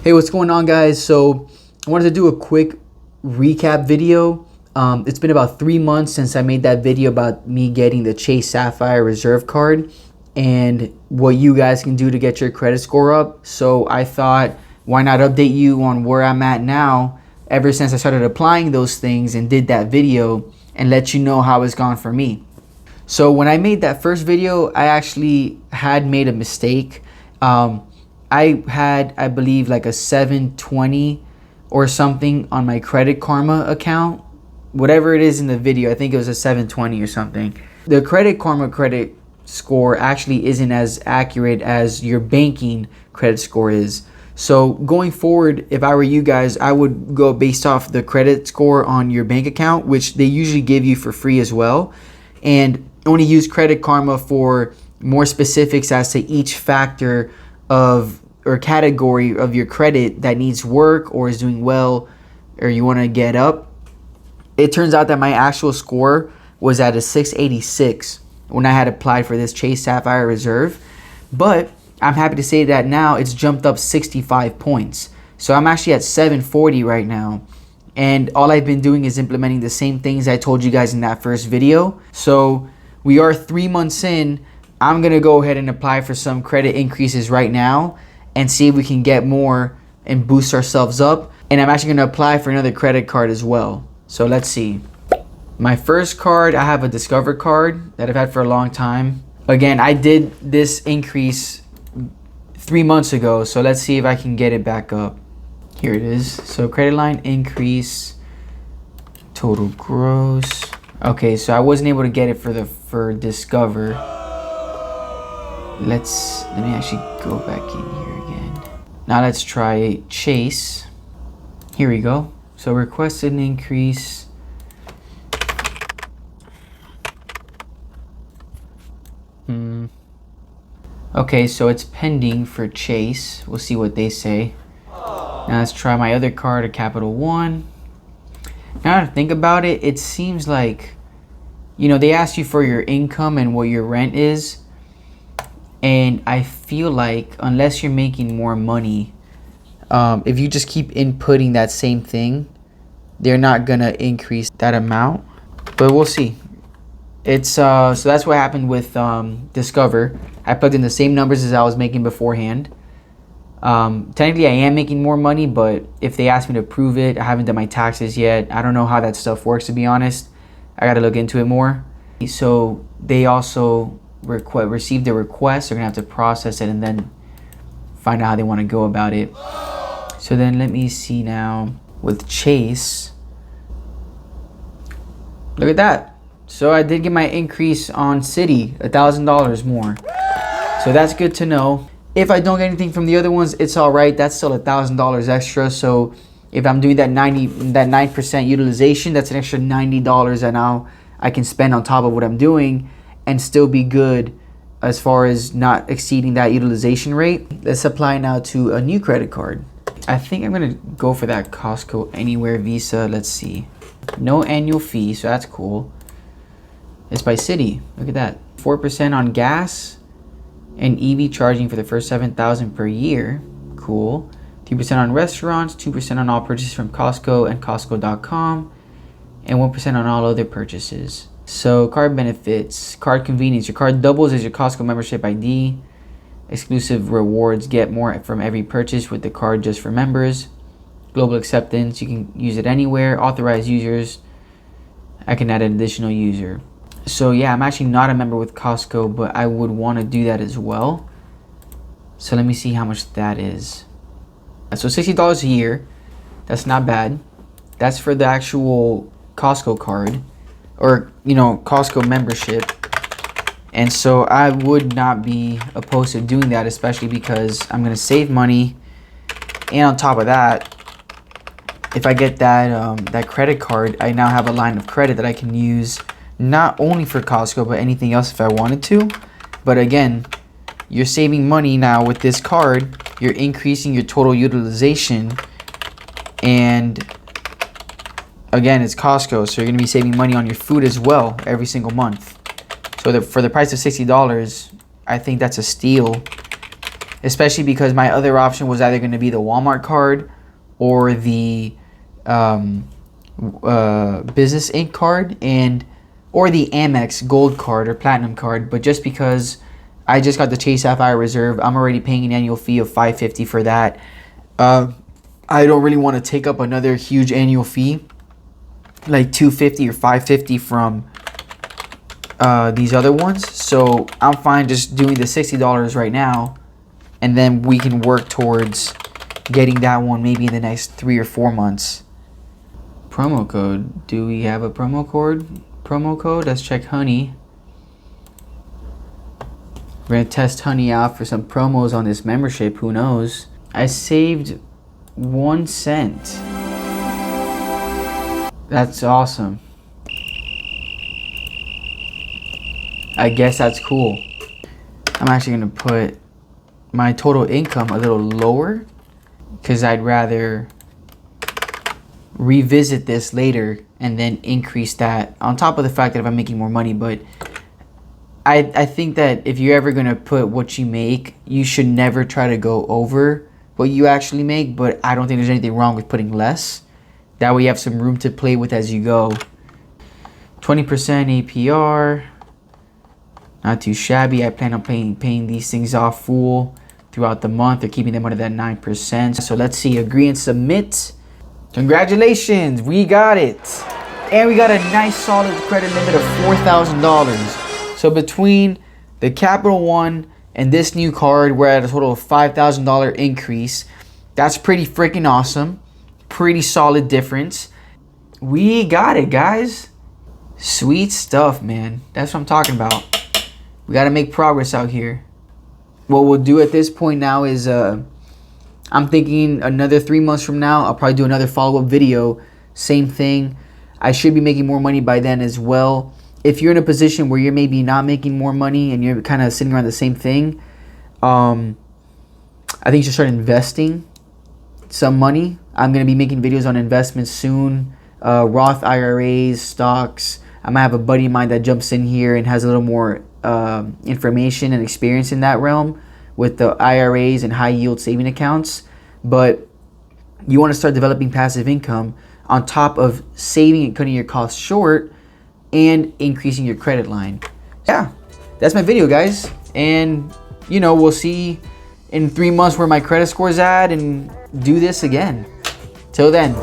Hey, what's going on, guys? So I wanted to do a quick recap video. It's been about 3 months since I made that video about me getting the Chase Sapphire Reserve card and what you guys can do to get your credit score up. So I thought, why not update you on where I'm at now ever since I started applying those things and did that video, and let you know how it's gone for me. So when I made that first video, I actually had made a mistake. I had, I believe, like a 720 or something on my Credit Karma account. Whatever it is in the video, I think it was a 720 or something. The Credit Karma credit score actually isn't as accurate as your banking credit score is. So going forward, if I were you guys, I would go based off the credit score on your bank account, which they usually give you for free as well, and only use Credit Karma for more specifics as to each factor of or category of your credit that needs work or is doing well or you want to get up. It turns out that my actual score was at a 686 when I had applied for this Chase Sapphire Reserve, but I'm happy to say that now it's jumped up 65 points. So I'm actually at 740 right now, and all I've been doing is implementing the same things I told you guys in that first video. So we are 3 months in. I'm gonna go ahead and apply for some credit increases right now and see if we can get more and boost ourselves up. And I'm actually gonna apply for another credit card as well. So let's see. My first card, I have a Discover card that I've had for a long time. Again, I did this increase 3 months ago, so let's see if I can get it back up. Here it is. So credit line increase, total gross. Okay, so I wasn't able to get it for Discover. Let me actually go back in here again. Now let's try Chase. Here we go. So requested an increase. Okay, so it's pending for Chase. We'll see what they say. Now let's try my other card, a Capital One. Now that I think about it, it seems like, you know, they ask you for your income and what your rent is. And I feel like unless you're making more money, if you just keep inputting that same thing, they're not gonna increase that amount. But we'll see. It's so that's what happened with Discover. I plugged in the same numbers as I was making beforehand. Technically I am making more money, but if they ask me to prove it, I haven't done my taxes yet. I don't know how that stuff works, to be honest. I gotta look into it more. So they also received a request. They're gonna have to process it and then find out how they want to go about it. So then let me see now with Chase. Look at that. So I did get my increase on City, $1,000 more. So that's good to know. If I don't get anything from the other ones, it's all right. That's still $1,000 extra. So if I'm doing that 9% utilization, that's an extra $90 that now I can spend on top of what I'm doing and still be good as far as not exceeding that utilization rate. Let's apply now to a new credit card. I think I'm gonna go for that Costco Anywhere Visa. Let's see. No annual fee, so that's cool. It's by city. Look at that. 4% on gas and EV charging for the first 7,000 per year. Cool. 3% on restaurants, 2% on all purchases from Costco and Costco.com, and 1% on all other purchases. So card benefits, card convenience. Your card doubles as your Costco membership ID. Exclusive rewards, get more from every purchase with the card just for members. Global acceptance, you can use it anywhere. Authorized users, I can add an additional user. So yeah, I'm actually not a member with Costco, but I would want to do that as well. So let me see how much that is. So $60 a year, that's not bad. That's for the actual Costco card, or, you know, Costco membership. And so I would not be opposed to doing that, especially because I'm going to save money. And on top of that, if I get that credit card, I now have a line of credit that I can use not only for Costco, but anything else if I wanted to. But again, you're saving money now with this card. You're increasing your total utilization. And again, it's Costco, so you're going to be saving money on your food as well every single month. So for the price of $60, I think that's a steal. especially because my other option was either going to be the Walmart card or the Business Inc. card or the Amex Gold card or Platinum card. But just because I just got the Chase Sapphire Reserve, I'm already paying an annual fee of $550 for that. I don't really want to take up another huge annual fee like $250 or $550 from these other ones. So I'm fine just doing the $60 right now, and then we can work towards getting that one maybe in the next 3 or 4 months. Promo code. Do we have a promo code? Let's check Honey. We're gonna test Honey out for some promos on this membership. Who knows? I saved 1 cent. That's awesome. I guess that's cool. I'm actually gonna put my total income a little lower because I'd rather revisit this later and then increase that on top of the fact that if I'm making more money. But I think that if you're ever gonna put what you make, you should never try to go over what you actually make. But I don't think there's anything wrong with putting less. That way you have some room to play with as you go. 20% APR. Not too shabby. I plan on paying these things off full throughout the month or keeping them under that 9%. So let's see. Agree and submit. Congratulations. We got it. And we got a nice solid credit limit of $4,000. So between the Capital One and this new card, we're at a total of $5,000 increase. That's pretty freaking awesome. Pretty solid difference. We got it, guys. Sweet stuff, man. That's what I'm talking about. We got to make progress out here. What we'll do at this point now is I'm thinking another 3 months from now, I'll probably do another follow-up video. Same thing. I should be making more money by then as well. If you're in a position where you're maybe not making more money and you're kind of sitting around the same thing, I think you should start investing some money. I'm going to be making videos on investments soon. Roth IRAs, stocks. I might have a buddy of mine that jumps in here and has a little more information and experience in that realm with the IRAs and high yield saving accounts. But you want to start developing passive income on top of saving and cutting your costs short and increasing your credit line. Yeah, that's my video, guys. And you know, we'll see in 3 months where my credit score is at and do this again. Till then.